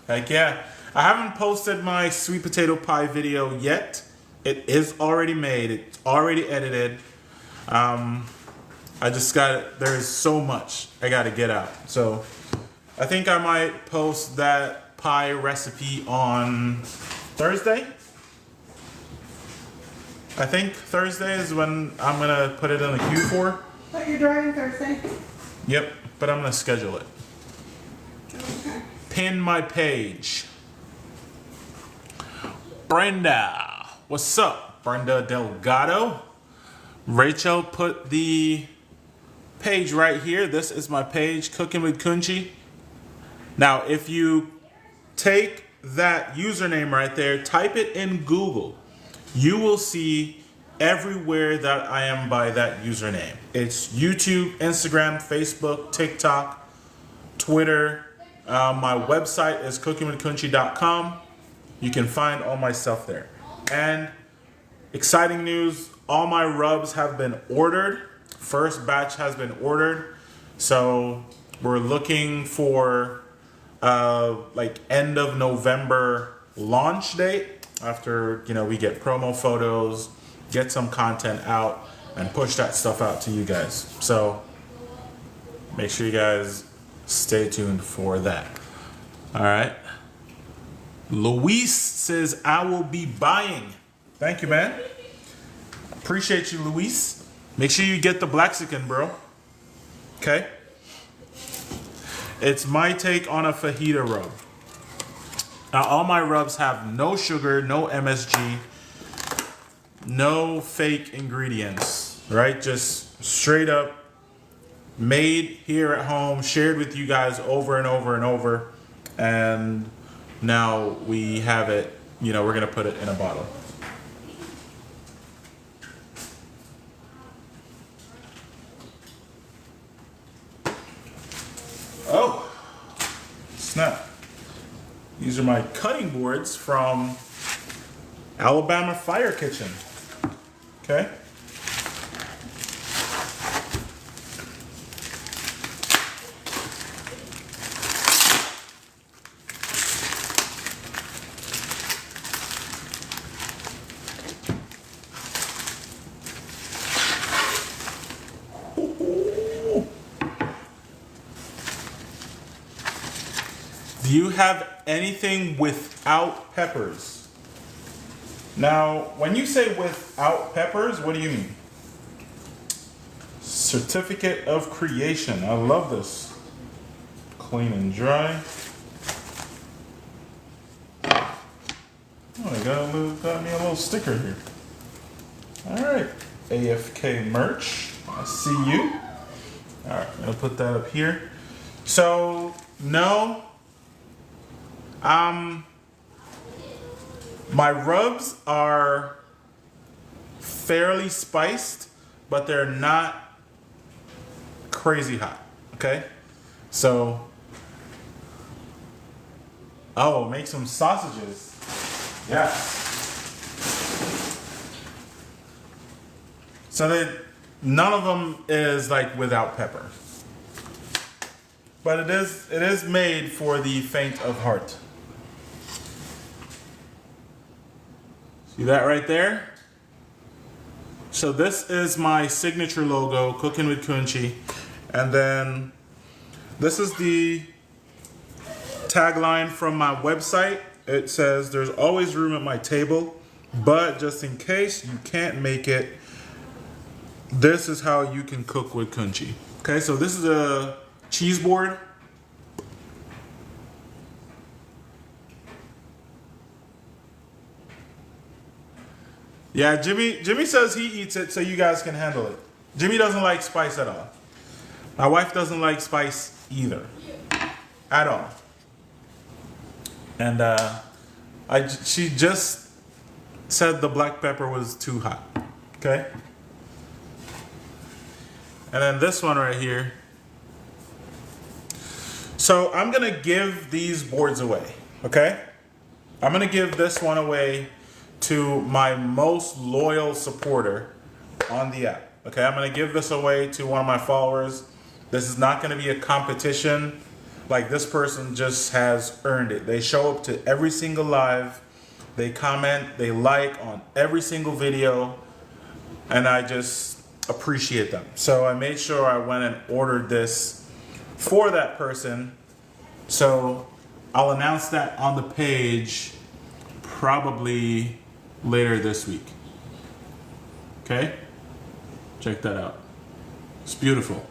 Heck yeah. I haven't posted my sweet potato pie video yet. It is already made. It's already edited. I just there's so much I gotta get out. So I think I might post that pie recipe on Thursday. I think Thursday is when I'm gonna put it in the queue for. But you're driving Thursday? Yep, but I'm gonna schedule it. Okay. Pin my page. Brenda, what's up? Brenda Delgado. Rachel put the page right here. This is my page, Cooking with Kunchi. Now, if you take that username right there, type it in Google, you will see everywhere that I am by that username. It's YouTube, Instagram, Facebook, TikTok, Twitter. My website is cookingwidkunchi.com. You can find all my stuff there. And exciting news, all my rubs have been ordered. First batch has been ordered. So we're looking for like end of November launch date after, you know, we get promo photos, get some content out, and push that stuff out to you guys. So make sure you guys stay tuned for that. All right. Luis says, I will be buying. Thank you, man. Appreciate you, Luis. Make sure you get the Blaxican, bro. Okay? It's my take on a fajita rub. Now, all my rubs have no sugar, no MSG, no fake ingredients, right? Just straight up made here at home, shared with you guys over and over and over. And now we have it, you know, we're going to put it in a bottle. Oh, snap. These are my cutting boards from Alabama Fire Kitchen. Okay. Do you have anything without peppers? Now, when you say without peppers, what do you mean? Certificate of creation. I love this. Clean and dry. Oh, they got me a little sticker here. All right. AFK merch. I see you. All right, I'm gonna put that up here. So, no. My rubs are fairly spiced, but they're not crazy hot, okay? So, oh, make some sausages. Yeah. So that none of them is like without pepper. But it is made for the faint of heart. See that right there? So this is my signature logo, Cooking with Kunchi. And then This is the tagline from my website. It says, "There's always room at my table, but just in case you can't make it, this is how you can cook with Kunchi." Okay, so this is a cheese board. Yeah, Jimmy says he eats it so you guys can handle it. Jimmy doesn't like spice at all. My wife doesn't like spice either. At all. And she just said the black pepper was too hot. Okay? And then this one right here. So I'm gonna give these boards away. Okay? I'm gonna give this one away to my most loyal supporter on the app. Okay, I'm gonna give this away to one of my followers. This is not gonna be a competition. Like, this person just has earned it. They show up to every single live. They comment, they like on every single video. And I just appreciate them. So I made sure I went and ordered this for that person. So I'll announce that on the page probably later this week. Okay? Check that out. It's beautiful.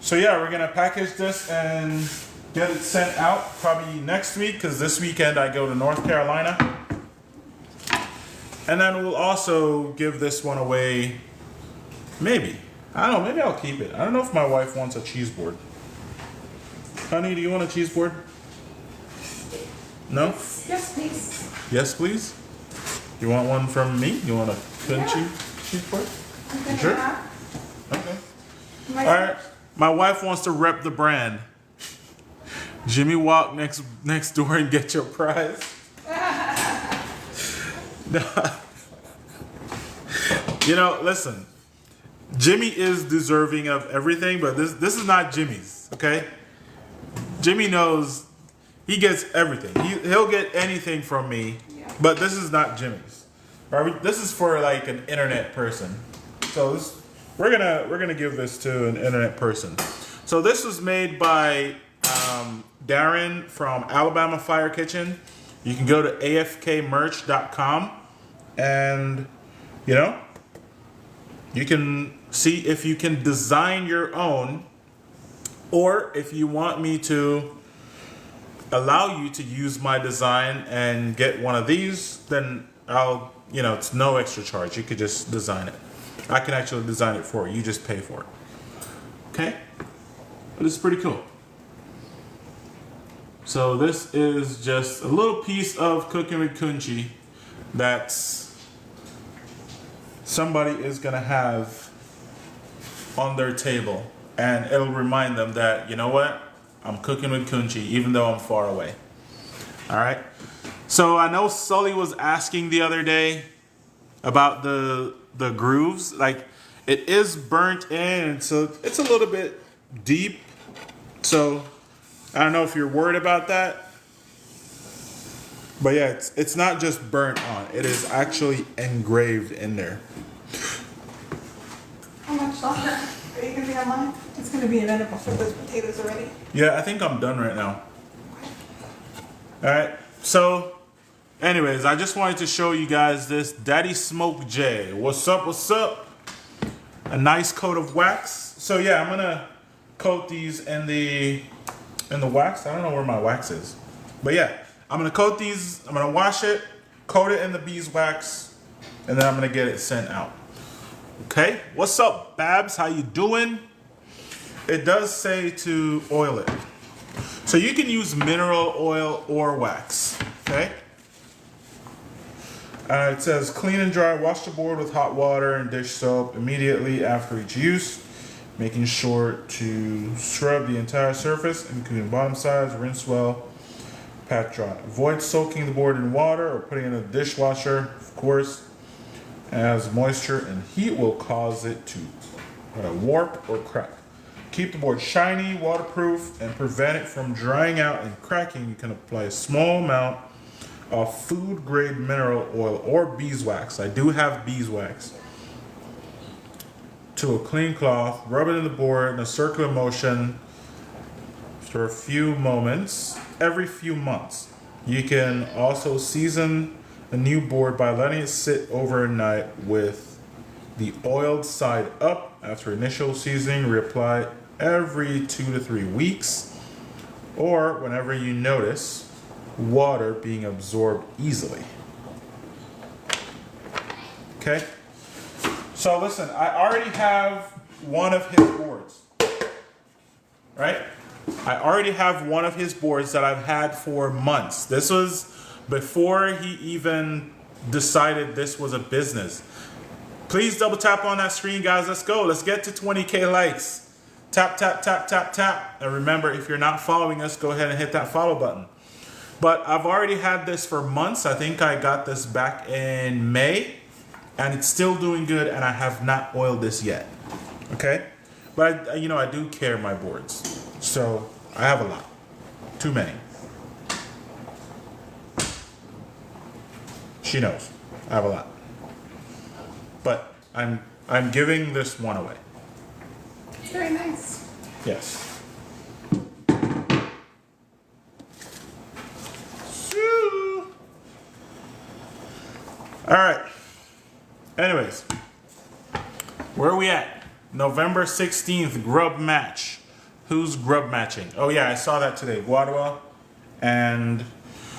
So yeah, we're gonna package this and get it sent out probably next week, because this weekend I go to North Carolina. And then we'll also give this one away. Maybe. I don't know, maybe I'll keep it. I don't know if my wife wants a cheese board. Honey, do you want a cheese board? No? Yes, please. Yes, please. You want one from me? You want a Kunchi cheese board? Okay. Sure. Okay. My All right. My wife wants to rep the brand. Jimmy, walk next door and get your prize. You know, listen. Jimmy is deserving of everything, but this is not Jimmy's. Okay. Jimmy knows he gets everything. He'll get anything from me, but this is not Jimmy's. Right? This is for like an internet person. So we're gonna give this to an internet person. So this was made by Darren from Alabama Fire Kitchen. You can go to afkmerch.com and you can see if you can design your own, or if you want me to allow you to use my design and get one of these, then I'll, it's no extra charge. You could just design it. I can actually design it for you. You just pay for it. Okay? But it's pretty cool. So this is just a little piece of Cooking with Kunchi that's somebody is gonna have on their table, and it'll remind them that, you know what, I'm cooking with Kunchi even though I'm far away. All right. So I know Sully was asking the other day about the grooves. Like, it is burnt in, so it's a little bit deep. So I don't know if you're worried about that. But yeah, it's not just burnt on. It is actually engraved in there. How much longer are you gonna be online? It's gonna be an edible for those potatoes already. Yeah, I think I'm done right now. All right. So anyways, I just wanted to show you guys this Daddy Smoke J. What's up? What's up? A nice coat of wax. So yeah, I'm gonna coat these in the wax. I don't know where my wax is, but yeah, I'm gonna coat these. I'm gonna wash it, coat it in the beeswax, and then I'm gonna get it sent out. Okay. What's up, Babs? How you doing? It does say to oil it, so you can use mineral oil or wax. Okay. It says clean and dry. Wash the board with hot water and dish soap immediately after each use, making sure to scrub the entire surface, including bottom sides. Rinse well. Pat dry. Avoid soaking the board in water or putting it in a dishwasher, of course, as moisture and heat will cause it to warp or crack. Keep the board shiny, waterproof, and prevent it from drying out and cracking. You can apply a small amount of food-grade mineral oil or beeswax. I do have beeswax to a clean cloth, rub it in the board in a circular motion for a few moments every few months. You can also season a new board by letting it sit overnight with the oiled side up. After initial seasoning, reapply every 2 to 3 weeks, or whenever you notice water being absorbed easily. Okay? So listen, I already have one of his boards, right? I already have one of his boards that I've had for months. This was before he even decided this was a business. Please double tap on that screen, guys. Let's go. Let's get to 20K likes. Tap, tap, tap, tap, tap. And remember, if you're not following us, go ahead and hit that follow button. But I've already had this for months. I think I got this back in May. And it's still doing good, and I have not oiled this yet. Okay? But, I do care my boards. So, I have a lot. Too many. She knows. I have a lot. But I'm giving this one away. Very nice. Yes. All right. Anyways, where are we at? November 16th, grub match. Who's grub matching? Oh yeah, I saw that today. Guadua. And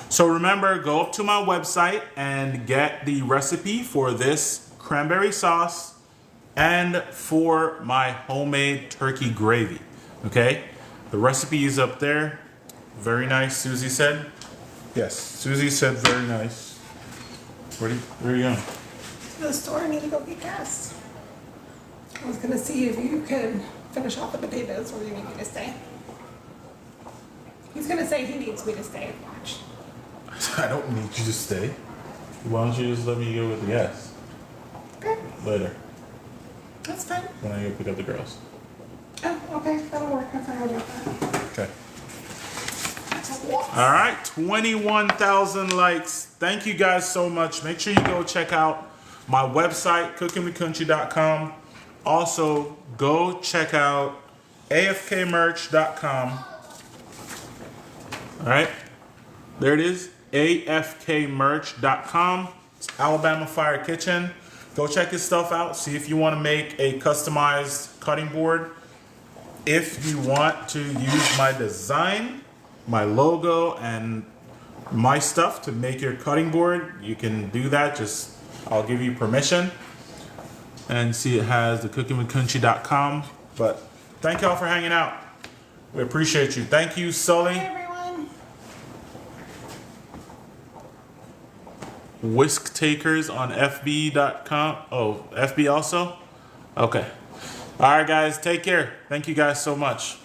so remember, go up to my website and get the recipe for this cranberry sauce and for my homemade turkey gravy. Okay? The recipe is up there. Very nice, Susie said. Yes, Susie said very nice. Where are you going? To the store, I need to go get gas. I was gonna see if you could finish off the potatoes or you need me to stay. He's gonna say he needs me to stay. Watch. I don't need you to stay. Why don't you just let me go with the gas Okay, later that's fine. when I go pick up the girls? Oh, okay, that'll work. I forgot about that. Okay. All right, 21,000 likes. Thank you guys so much. Make sure you go check out my website, Cookinwidkunchi.com. Also, go check out afkmerch.com. All right, there it is, afkmerch.com. It's Alabama Fire Kitchen. Go check his stuff out. See if you want to make a customized cutting board. If you want to use my design, my logo, and my stuff to make your cutting board, you can do that. Just, I'll give you permission. And see, it has the cookinwidkunchi.com. But thank y'all for hanging out. We appreciate you. Thank you, Sully. Hey, everyone. Whisk Takers on FB.com. Oh, FB also? Okay. All right, guys. Take care. Thank you guys so much.